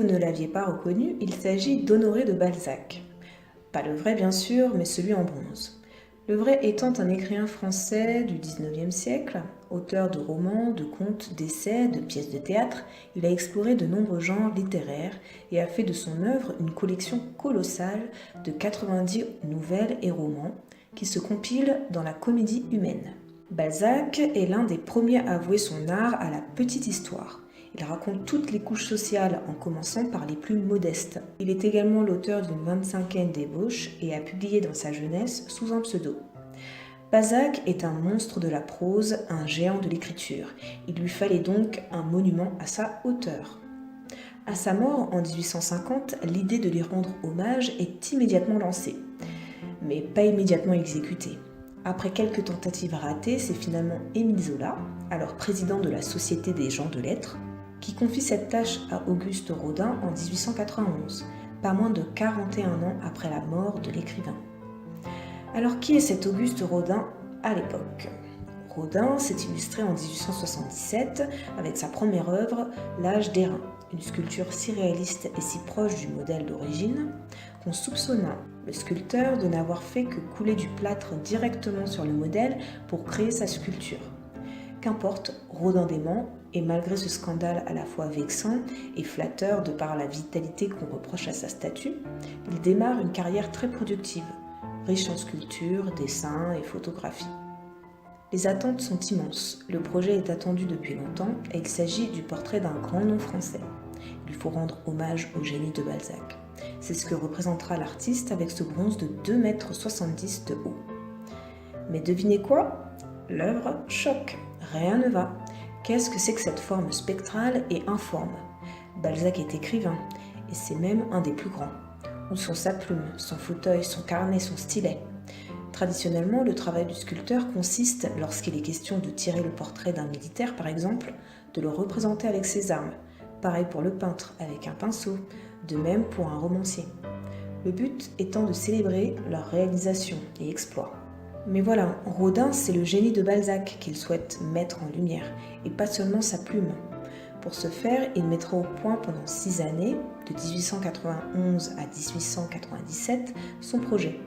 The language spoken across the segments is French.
vous ne l'aviez pas reconnu, il s'agit d'Honoré de Balzac. Pas le vrai bien sûr, mais celui en bronze. Le vrai étant un écrivain français du XIXe siècle, auteur de romans, de contes, d'essais, de pièces de théâtre, il a exploré de nombreux genres littéraires et a fait de son œuvre une collection colossale de 90 nouvelles et romans qui se compilent dans la comédie humaine. Balzac est l'un des premiers à avouer son art à la petite histoire. Il raconte toutes les couches sociales en commençant par les plus modestes. Il est également l'auteur d'une 25aine d'ébauches et a publié dans sa jeunesse sous un pseudo. Balzac est un monstre de la prose, un géant de l'écriture. Il lui fallait donc un monument à sa hauteur. À sa mort en 1850, l'idée de lui rendre hommage est immédiatement lancée, mais pas immédiatement exécutée. Après quelques tentatives ratées, c'est finalement Émile Zola, alors président de la Société des gens de lettres, qui confie cette tâche à Auguste Rodin en 1891, pas moins de 41 ans après la mort de l'écrivain. Alors qui est cet Auguste Rodin à l'époque ? Rodin s'est illustré en 1877 avec sa première œuvre, L'Âge d'airain, une sculpture si réaliste et si proche du modèle d'origine qu'on soupçonna le sculpteur de n'avoir fait que couler du plâtre directement sur le modèle pour créer sa sculpture. Qu'importe, Rodin dément, et malgré ce scandale à la fois vexant et flatteur de par la vitalité qu'on reproche à sa statue, il démarre une carrière très productive, riche en sculptures, dessins et photographies. Les attentes sont immenses, le projet est attendu depuis longtemps et il s'agit du portrait d'un grand nom français. Il faut rendre hommage au génie de Balzac. C'est ce que représentera l'artiste avec ce bronze de 2,70 m de haut. Mais devinez quoi ? L'œuvre choque, rien ne va. Qu'est-ce que c'est que cette forme spectrale et informe ? Balzac est écrivain, et c'est même un des plus grands. Où sont sa plume, son fauteuil, son carnet, son stylet ? Traditionnellement, le travail du sculpteur consiste, lorsqu'il est question de tirer le portrait d'un militaire par exemple, de le représenter avec ses armes. Pareil pour le peintre, avec un pinceau, de même pour un romancier. Le but étant de célébrer leur réalisation et exploit. Mais voilà, Rodin, c'est le génie de Balzac qu'il souhaite mettre en lumière, et pas seulement sa plume. Pour ce faire, il mettra au point pendant 6 années, de 1891 à 1897, son projet.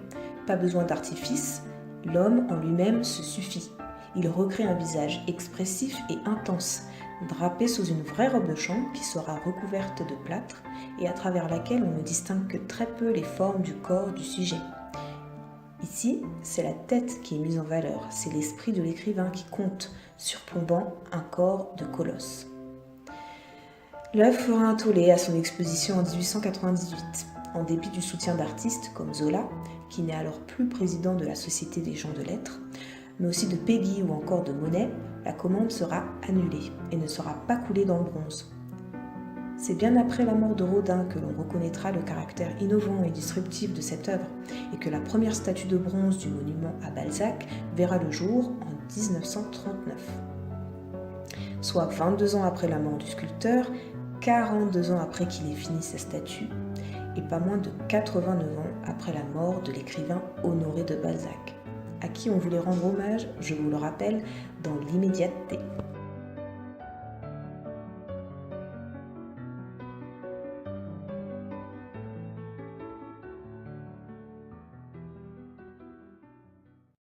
Pas besoin d'artifice, l'homme en lui-même se suffit. Il recrée un visage expressif et intense, drapé sous une vraie robe de chambre qui sera recouverte de plâtre et à travers laquelle on ne distingue que très peu les formes du corps du sujet. Ici, c'est la tête qui est mise en valeur, c'est l'esprit de l'écrivain qui compte, surplombant un corps de colosse. L'œuvre fera un tollé à son exposition en 1898. En dépit du soutien d'artistes comme Zola, qui n'est alors plus président de la Société des gens de lettres, mais aussi de Péguy ou encore de Monet, la commande sera annulée et ne sera pas coulée dans le bronze. C'est bien après la mort de Rodin que l'on reconnaîtra le caractère innovant et disruptif de cette œuvre et que la première statue de bronze du monument à Balzac verra le jour en 1939. Soit 22 ans après la mort du sculpteur, 42 ans après qu'il ait fini sa statue et pas moins de 89 ans après la mort de l'écrivain Honoré de Balzac, à qui on voulait rendre hommage, je vous le rappelle, dans l'immédiateté.